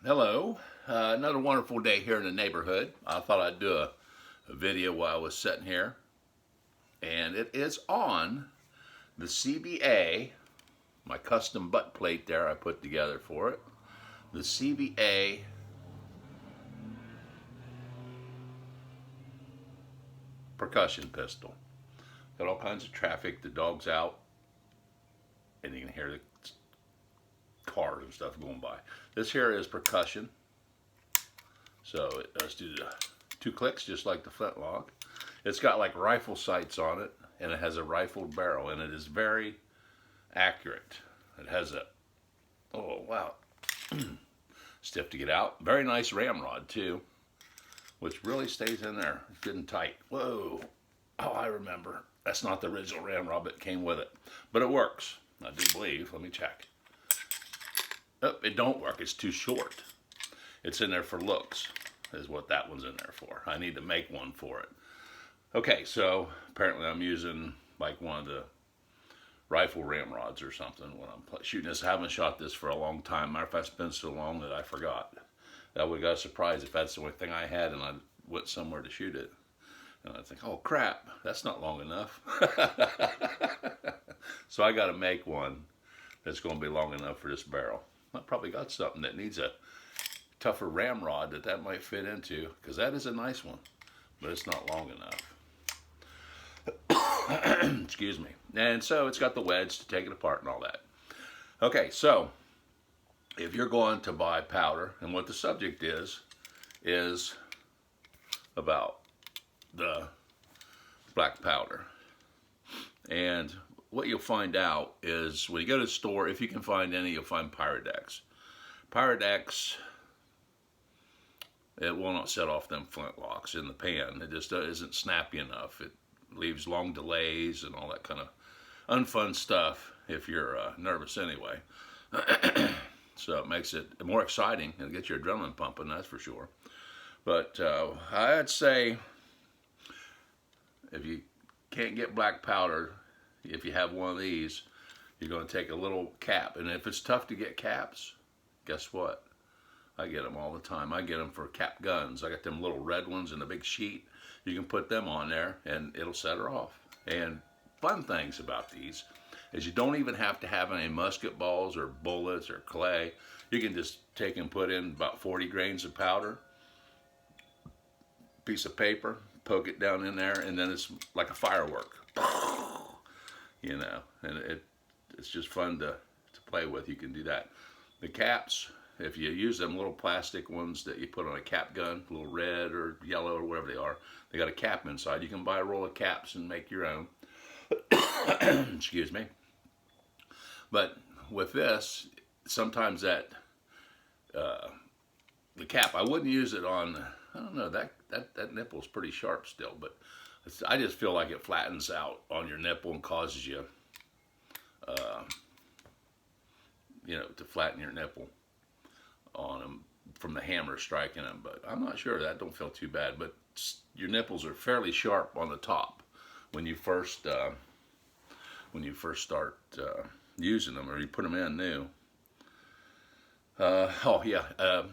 Hello, another wonderful day here in the neighborhood. I thought I'd do a video while I was sitting here, and it is on the CVA, my custom butt plate there I put together for it. The CVA percussion pistol. Got all kinds of traffic, the dog's out, and you can hear the cars and stuff going by. This here is percussion, so let's do the 2 clicks just like the Flintlock. It's got like rifle sights on it, and it has a rifled barrel, and it is very accurate. It has a, oh wow, stiff to get out. Very nice ramrod too, which really stays in there good and tight. Whoa, oh I remember. That's not the original ramrod that came with it, but it works. I do believe. Let me check. Oh, it don't work. It's too short. It's in there for looks, is what that one's in there for. I need to make one for it. Okay, so apparently I'm using like one of the rifle ramrods or something when I'm shooting this. I haven't shot this for a long time. Matter of fact, it's been so long that I forgot. That would have got a surprise if that's the only thing I had and I went somewhere to shoot it. And I think, oh crap, that's not long enough. So I got to make one that's going to be long enough for this barrel. I probably got something that needs a tougher ramrod that might fit into, because that is a nice one, but it's not long enough. Excuse me. And so it's got the wedge to take it apart and all that. Okay, so if you're going to buy powder, and what the subject is about the black powder. And what you'll find out is when you go to the store, if you can find any, you'll find pryodex. Pryodex, it will not set off them flintlocks in the pan. It just isn't snappy enough. It leaves long delays and all that kind of unfun stuff if you're nervous anyway. So it makes it more exciting and get your adrenaline pumping, that's for sure. But I'd say if you can't get black powder, if you have one of these, you're going to take a little cap. And if it's tough to get caps, guess what? I get them all the time. I get them for cap guns. I got them little red ones in a big sheet. You can put them on there and it'll set her off. And fun things about these is you don't even have to have any musket balls or bullets or clay. You can just take and put in about 40 grains of powder, piece of paper, poke it down in there, and then it's like a firework. You know, and it's just fun to play with. You can do that. The caps, if you use them little plastic ones that you put on a cap gun, a little red or yellow or whatever they are, they got a cap inside. You can buy a roll of caps and make your own. Excuse me. But with this, sometimes that the cap, I wouldn't use it on, I don't know, that nipple's pretty sharp still, but I just feel like it flattens out on your nipple and causes you, you know, to flatten your nipple on them from the hammer striking them. But I'm not sure. That don't feel too bad. But your nipples are fairly sharp on the top when you first start using them, or you put them in new. Oh yeah.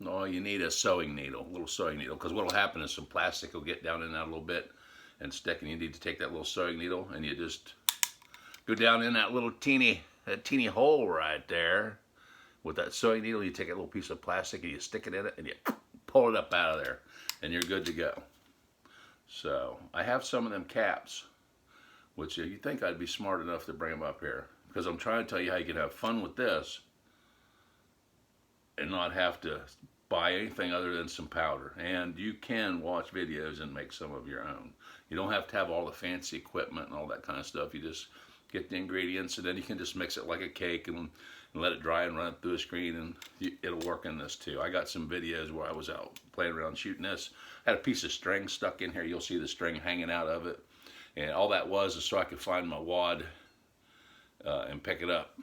No, you need a sewing needle, a little sewing needle, because what will happen is some plastic will get down in that a little bit and stick, and you need to take that little sewing needle and you just go down in that little teeny hole right there with that sewing needle. You take a little piece of plastic and you stick it in it and you pull it up out of there and you're good to go. So I have some of them caps, which you think I'd be smart enough to bring them up here, because I'm trying to tell you how you can have fun with this and not have to buy anything other than some powder. And you can watch videos and make some of your own. You don't have to have all the fancy equipment and all that kind of stuff. You just get the ingredients and then you can just mix it like a cake and let it dry and run it through a screen, and it'll work in this too. I got some videos where I was out playing around shooting this. I had a piece of string stuck in here. You'll see the string hanging out of it. And all that was is so I could find my wad and pick it up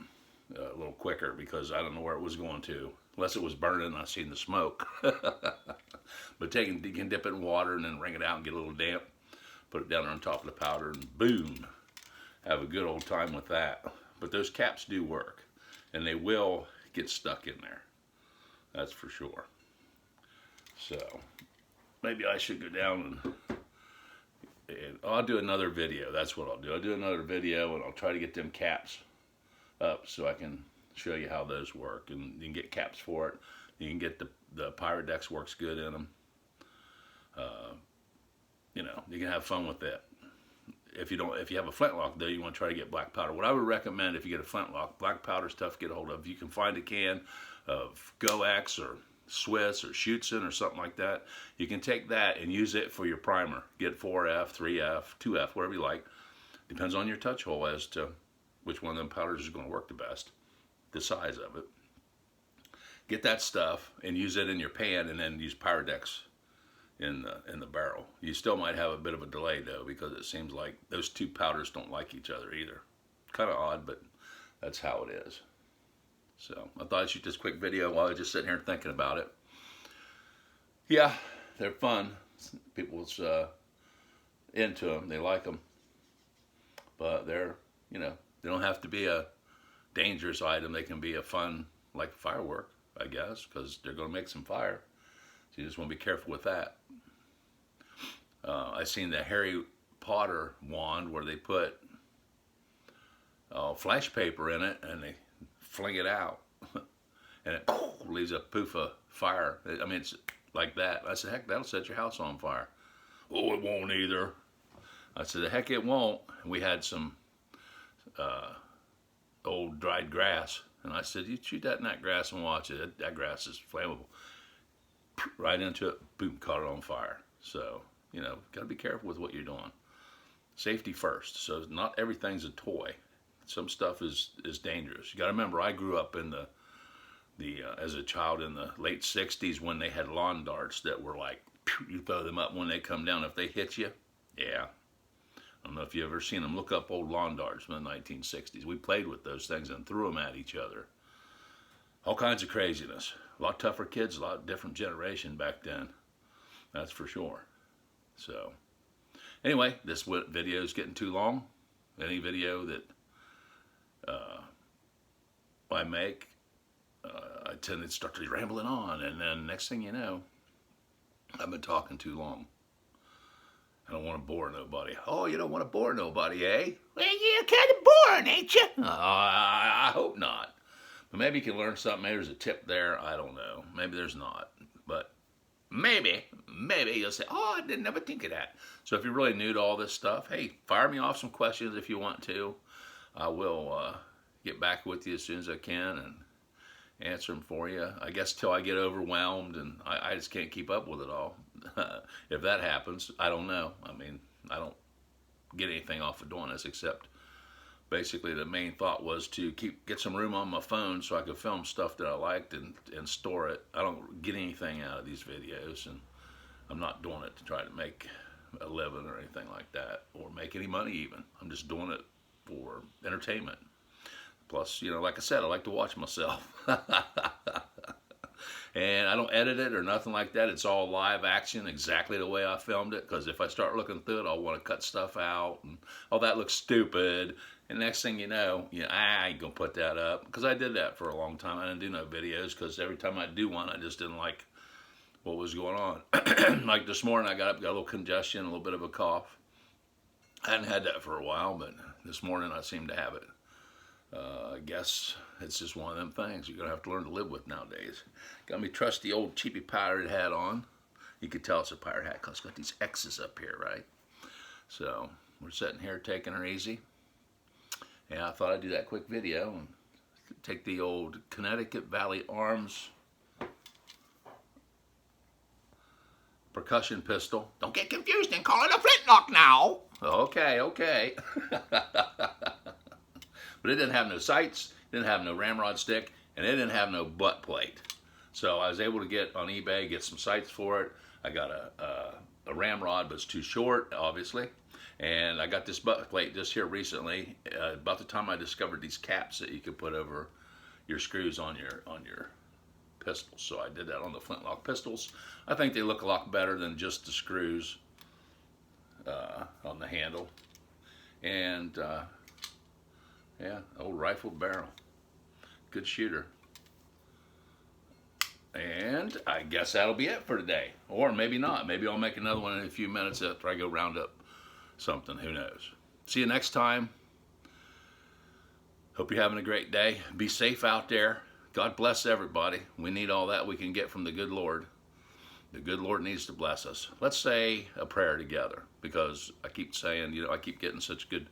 a little quicker, because I don't know where it was going to. Unless it was burning and I seen the smoke. But you can dip it in water and then wring it out and get a little damp. Put it down there on top of the powder and boom. Have a good old time with that. But those caps do work. And they will get stuck in there. That's for sure. So maybe I should go down and I'll do another video. That's what I'll do. I'll do another video and I'll try to get them caps up so I can show you how those work. And you can get caps for it. You can get the Pyrodex works good in them. You know, you can have fun with that. If you have a Flintlock though, you want to try to get black powder. What I would recommend if you get a Flintlock, black powder is tough to get a hold of. If you can find a can of GoX or Swiss or Schutzen or something like that, you can take that and use it for your primer. Get 4F, 3F, 2F, whatever you like. Depends on your touch hole as to which one of them powders is going to work the best, the size of it. Get that stuff and use it in your pan, and then use Pyrodex in the barrel. You still might have a bit of a delay though, because it seems like those two powders don't like each other either. Kind of odd, but that's how it is. So I thought I'd shoot this quick video while I was just sitting here thinking about it. Yeah, they're fun. People's into them. They like them. But they're, you know, they don't have to be a dangerous item. They can be a fun, like firework, I guess, because they're going to make some fire. So you just want to be careful with that. I seen the Harry Potter wand where they put flash paper in it and they fling it out and it leaves a poof of fire. I mean, it's like that. I said, heck, that'll set your house on fire. Oh, it won't either. I said, the heck it won't. And we had some old dried grass, and I said, you shoot that in that grass and watch it. That grass is flammable. Right into it, boom, caught it on fire. So, you know, got to be careful with what you're doing. Safety first. So not everything's a toy. Some stuff is dangerous. You got to remember, I grew up in the as a child in the late 60s when they had lawn darts that were like, you throw them up when they come down. If they hit you, yeah. I don't know if you've ever seen them. Look up old lawn darts from the 1960s. We played with those things and threw them at each other. All kinds of craziness. A lot tougher kids, a lot different generation back then. That's for sure. So, anyway, this video is getting too long. Any video that I make, I tend to start to rambling on, and then next thing you know, I've been talking too long. I don't want to bore nobody. Oh, you don't want to bore nobody, eh? Well, you're kind of boring, ain't you? I hope not. But maybe you can learn something. Maybe there's a tip there. I don't know. Maybe there's not. But maybe you'll say, oh, I didn't never think of that. So if you're really new to all this stuff, hey, fire me off some questions if you want to. I will get back with you as soon as I can and answer them for you. I guess till I get overwhelmed and I just can't keep up with it all. If that happens, I don't know. I mean, I don't get anything off of doing this, except basically the main thought was to get some room on my phone so I could film stuff that I liked and store it. I don't get anything out of these videos, and I'm not doing it to try to make a living or anything like that, or make any money even. I'm just doing it for entertainment. Plus, you know, like I said, I like to watch myself. And I don't edit it or nothing like that. It's all live action, exactly the way I filmed it. Because if I start looking through it, I'll want to cut stuff out. And, oh, that looks stupid. And next thing you know, I ain't going to put that up. Because I did that for a long time. I didn't do no videos because every time I do one, I just didn't like what was going on. Like this morning, I got up, got a little congestion, a little bit of a cough. I hadn't had that for a while, but this morning I seem to have it. I guess it's just one of them things you're going to have to learn to live with nowadays. Got me trusty old cheapy pirate hat on. You could tell it's a pirate hat because it's got these X's up here, right? So we're sitting here taking her easy. And I thought I'd do that quick video and take the old Connecticut Valley Arms percussion pistol. Don't get confused and call it a Flintlock now. Okay. But it didn't have no sights, it didn't have no ramrod stick, and it didn't have no butt plate. So I was able to get on eBay, get some sights for it. I got a ramrod, but it's too short, obviously. And I got this butt plate just here recently, about the time I discovered these caps that you could put over your screws on your pistols. So I did that on the Flintlock pistols. I think they look a lot better than just the screws on the handle. And yeah, old rifled barrel. Good shooter. And I guess that'll be it for today. Or maybe not. Maybe I'll make another one in a few minutes after I go round up something. Who knows? See you next time. Hope you're having a great day. Be safe out there. God bless everybody. We need all that we can get from the good Lord. The good Lord needs to bless us. Let's say a prayer together, because I keep saying, you know, I keep getting such good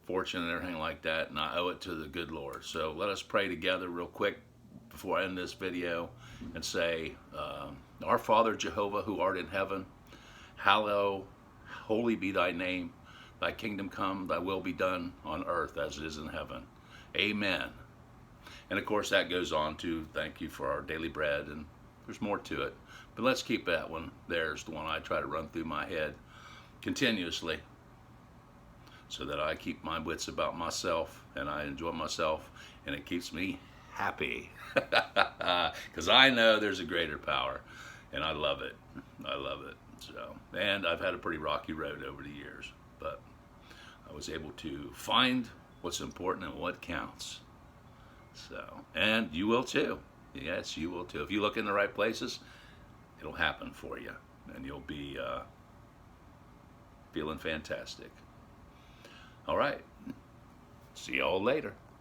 fortune and everything like that, and I owe it to the good Lord. So let us pray together real quick before I end this video and say, Our Father Jehovah, who art in heaven, holy be thy name. Thy kingdom come, thy will be done on earth as it is in heaven. Amen. And of course that goes on to thank you for our daily bread, and there's more to it. But let's keep that one. There's the one I try to run through my head continuously, so that I keep my wits about myself and I enjoy myself, and it keeps me happy. Because I know there's a greater power, and I love it. I love it. So, and I've had a pretty rocky road over the years, but I was able to find what's important and what counts. So, and you will too. Yes, you will too. If you look in the right places, it'll happen for you, and you'll be feeling fantastic. All right. See y'all later.